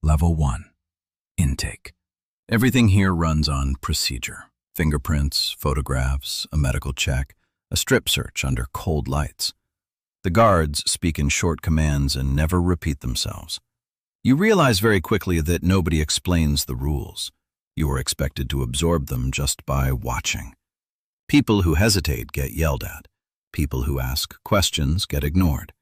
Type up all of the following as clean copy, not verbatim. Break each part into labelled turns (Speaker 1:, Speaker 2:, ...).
Speaker 1: Level 1. Intake. Everything here runs on procedure. Fingerprints, photographs, a medical check, a strip search under cold lights. The guards speak in short commands and never repeat themselves. You realize very quickly that nobody explains the rules. You are expected to absorb them just by watching. People who hesitate get yelled at. People who ask questions get ignored.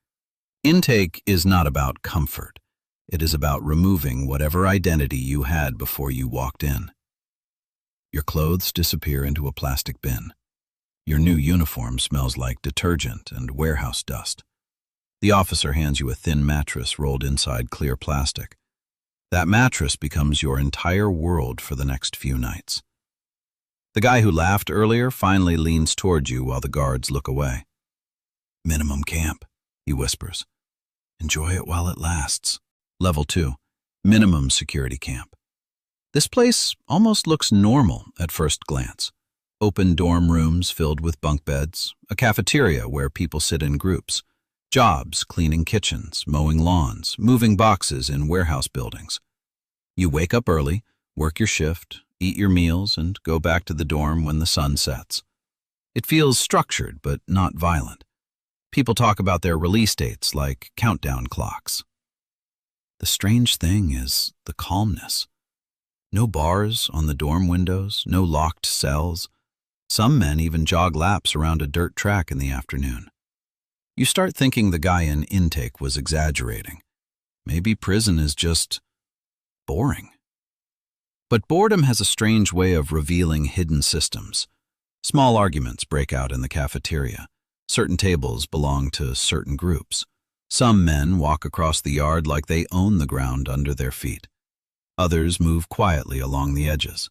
Speaker 1: Intake is not about comfort. It is about removing whatever identity you had before you walked in. Your clothes disappear into a plastic bin. Your new uniform smells like detergent and warehouse dust. The officer hands you a thin mattress rolled inside clear plastic. That mattress becomes your entire world for the next few nights. The guy who laughed earlier finally leans toward you while the guards look away. "Minimum camp," he whispers. "Enjoy it while it lasts." Level 2. Minimum security camp. This place almost looks normal at first glance. Open dorm rooms filled with bunk beds, a cafeteria where people sit in groups, jobs cleaning kitchens, mowing lawns, moving boxes in warehouse buildings. You wake up early, work your shift, eat your meals, and go back to the dorm when the sun sets. It feels structured but not violent. People talk about their release dates like countdown clocks. The strange thing is the calmness. No bars on the dorm windows, no locked cells. Some men even jog laps around a dirt track in the afternoon. You start thinking the guy in intake was exaggerating. Maybe prison is just boring. But boredom has a strange way of revealing hidden systems. Small arguments break out in the cafeteria. Certain tables belong to certain groups. Some men walk across the yard like they own the ground under their feet. Others move quietly along the edges.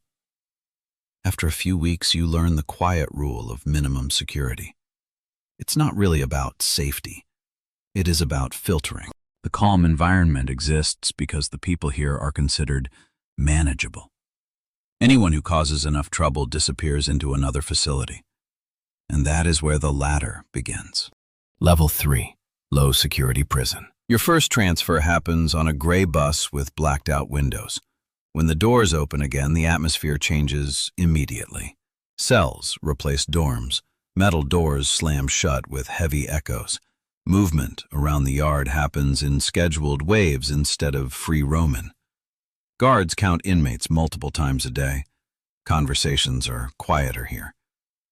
Speaker 1: After a few weeks, you learn the quiet rule of minimum security. It's not really about safety. It is about filtering. The calm environment exists because the people here are considered manageable. Anyone who causes enough trouble disappears into another facility. And that is where the ladder begins. Level 3. Low security prison. Your first transfer happens on a gray bus with blacked out windows. When the doors open again, the atmosphere changes immediately. Cells replace dorms. Metal doors slam shut with heavy echoes. Movement around the yard happens in scheduled waves instead of free roaming. Guards count inmates multiple times a day. Conversations are quieter here.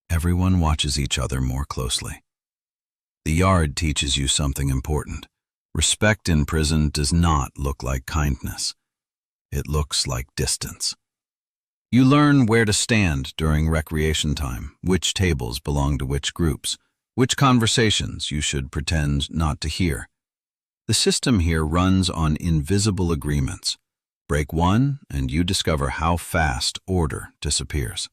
Speaker 1: Everyone watches each other more closely. The yard teaches you something important. Respect in prison does not look like kindness. It looks like distance. You learn where to stand during recreation time, which tables belong to which groups, which conversations you should pretend not to hear. The system here runs on invisible agreements. Break one, and you discover how fast order disappears.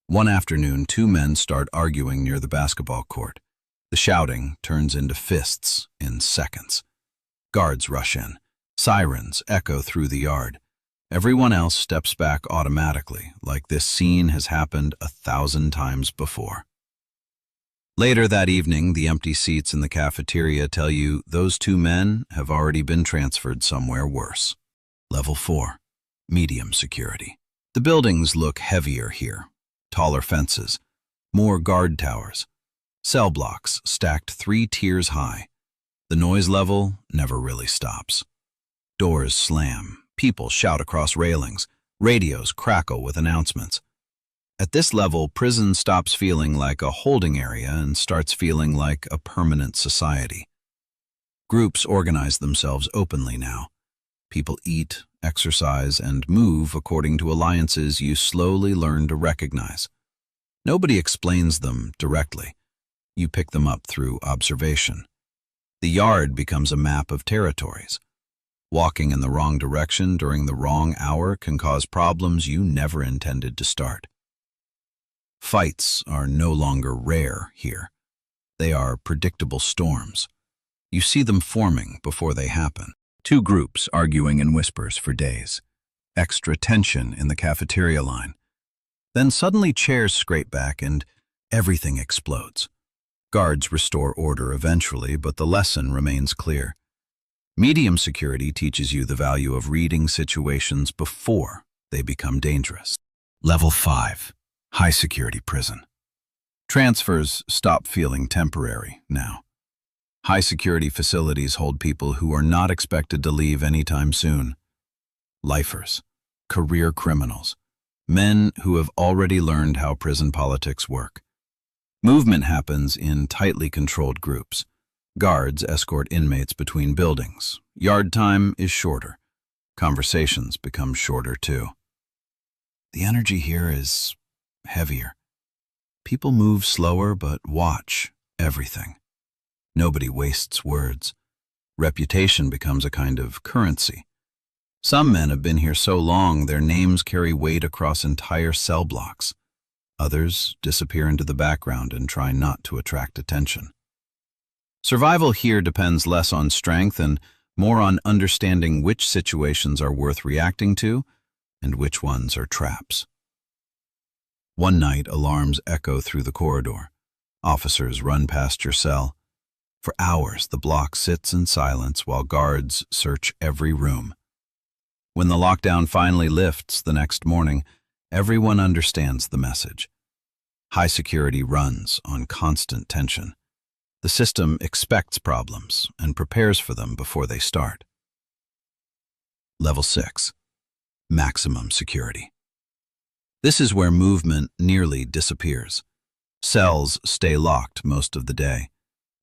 Speaker 1: One afternoon, two men start arguing near the basketball court. The shouting turns into fists in seconds. Guards rush in. Sirens echo through the yard. Everyone else steps back automatically, like this scene has happened 1,000 times before. Later that evening, the empty seats in the cafeteria tell you those two men have already been transferred somewhere worse. Level 4. Medium security. The buildings look heavier here. Taller fences, more guard towers, cell blocks stacked 3 tiers high. The noise level never really stops. Doors slam, people shout across railings, radios crackle with announcements. At this level, prison stops feeling like a holding area and starts feeling like a permanent society. Groups organize themselves openly now. People eat, exercise, and move according to alliances you slowly learn to recognize. Nobody explains them directly. You pick them up through observation. The yard becomes a map of territories. Walking in the wrong direction during the wrong hour can cause problems you never intended to start. Fights are no longer rare here. They are predictable storms. You see them forming before they happen. Two groups arguing in whispers for days. Extra tension in the cafeteria line. Then suddenly chairs scrape back and everything explodes. Guards restore order eventually, but the lesson remains clear. Medium security teaches you the value of reading situations before they become dangerous. Level 5. High security prison. Transfers stop feeling temporary now. High security facilities hold people who are not expected to leave anytime soon. Lifers, career criminals, men who have already learned how prison politics work. Movement happens in tightly controlled groups. Guards escort inmates between buildings. Yard time is shorter. Conversations become shorter too. The energy here is heavier. People move slower but watch everything. Nobody wastes words. Reputation becomes a kind of currency. Some men have been here so long their names carry weight across entire cell blocks. Others disappear into the background and try not to attract attention. Survival here depends less on strength and more on understanding which situations are worth reacting to and which ones are traps. One night, alarms echo through the corridor. Officers run past your cell. For hours, the block sits in silence while guards search every room. When the lockdown finally lifts the next morning, everyone understands the message. High security runs on constant tension. The system expects problems and prepares for them before they start. Level 6. Maximum security. This is where movement nearly disappears. Cells stay locked most of the day.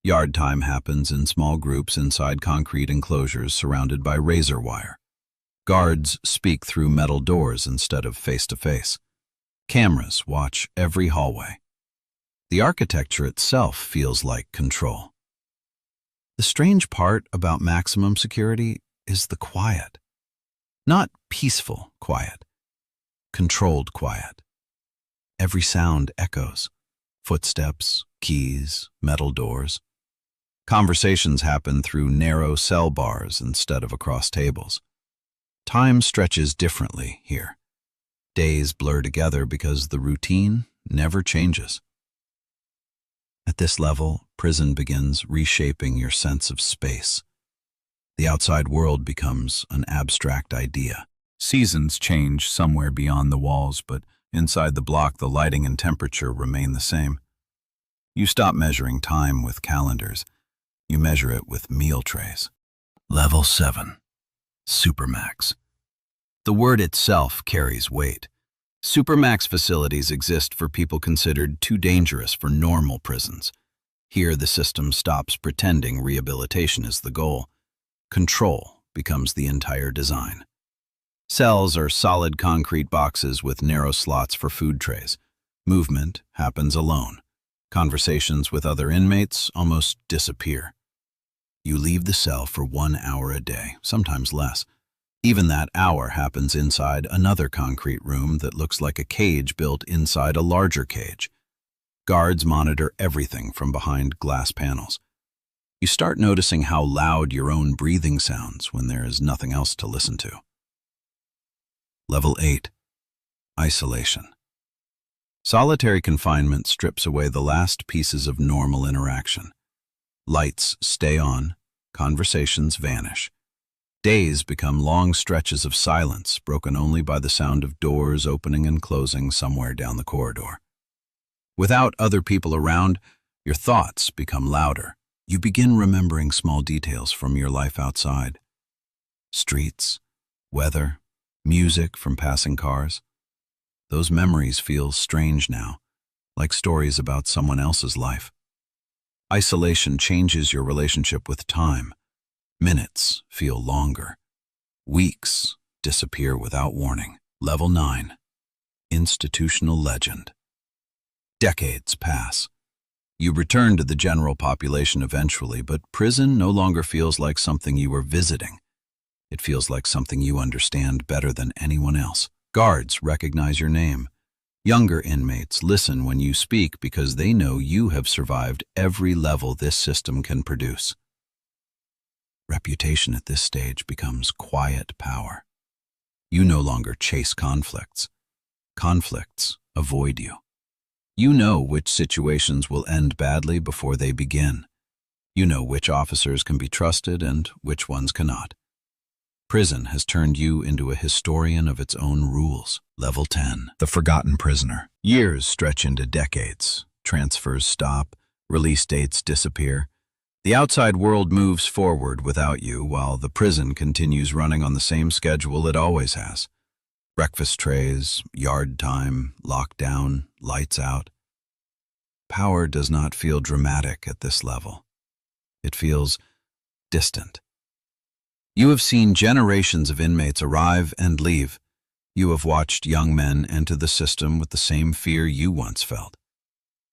Speaker 1: Yard time happens in small groups inside concrete enclosures surrounded by razor wire. Guards speak through metal doors instead of face-to-face. Cameras watch every hallway. The architecture itself feels like control. The strange part about maximum security is the quiet. Not peaceful quiet, controlled quiet. Every sound echoes. Footsteps, keys, metal doors. Conversations happen through narrow cell bars instead of across tables. Time stretches differently here. Days blur together because the routine never changes. At this level, prison begins reshaping your sense of space. The outside world becomes an abstract idea. Seasons change somewhere beyond the walls, but inside the block the lighting and temperature remain the same. You stop measuring time with calendars. You measure it with meal trays. Level 7. Supermax. The word itself carries weight. Supermax facilities exist for people considered too dangerous for normal prisons. Here the system stops pretending rehabilitation is the goal. Control becomes the entire design. Cells are solid concrete boxes with narrow slots for food trays. Movement happens alone. Conversations with other inmates almost disappear. You leave the cell for 1 hour a day, sometimes less. Even that hour happens inside another concrete room that looks like a cage built inside a larger cage. Guards monitor everything from behind glass panels. You start noticing how loud your own breathing sounds when there is nothing else to listen to. Level 8. Isolation. Solitary confinement strips away the last pieces of normal interaction. Lights stay on, conversations vanish. Days become long stretches of silence, broken only by the sound of doors opening and closing somewhere down the corridor. Without other people around, your thoughts become louder. You begin remembering small details from your life outside. Streets, weather, music from passing cars. Those memories feel strange now, like stories about someone else's life. Isolation changes your relationship with time. Minutes feel longer. Weeks disappear without warning. Level 9. Institutional legend. Decades pass. You return to the general population eventually, but prison no longer feels like something you are visiting. It feels like something you understand better than anyone else. Guards recognize your name. Younger inmates listen when you speak because they know you have survived every level this system can produce. Reputation at this stage becomes quiet power. You no longer chase conflicts. Conflicts avoid you. You know which situations will end badly before they begin. You know which officers can be trusted and which ones cannot. Prison has turned you into a historian of its own rules. Level 10. The Forgotten Prisoner. Years stretch into decades. Transfers stop. Release dates disappear. The outside world moves forward without you, while the prison continues running on the same schedule it always has. Breakfast trays, yard time, lockdown, lights out. Power does not feel dramatic at this level. It feels distant. You have seen generations of inmates arrive and leave. You have watched young men enter the system with the same fear you once felt.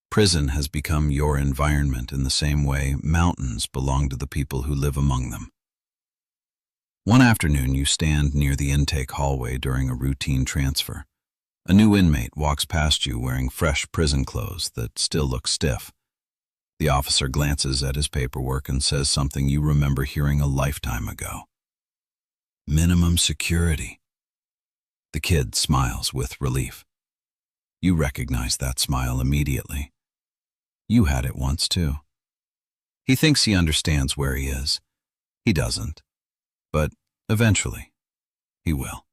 Speaker 1: Prison has become your environment in the same way mountains belong to the people who live among them. One afternoon, you stand near the intake hallway during a routine transfer. A new inmate walks past you wearing fresh prison clothes that still look stiff. The officer glances at his paperwork and says something you remember hearing a lifetime ago. Minimum security. The kid smiles with relief. You recognize that smile immediately. You had it once too. He thinks he understands where he is. He doesn't. But eventually, he will.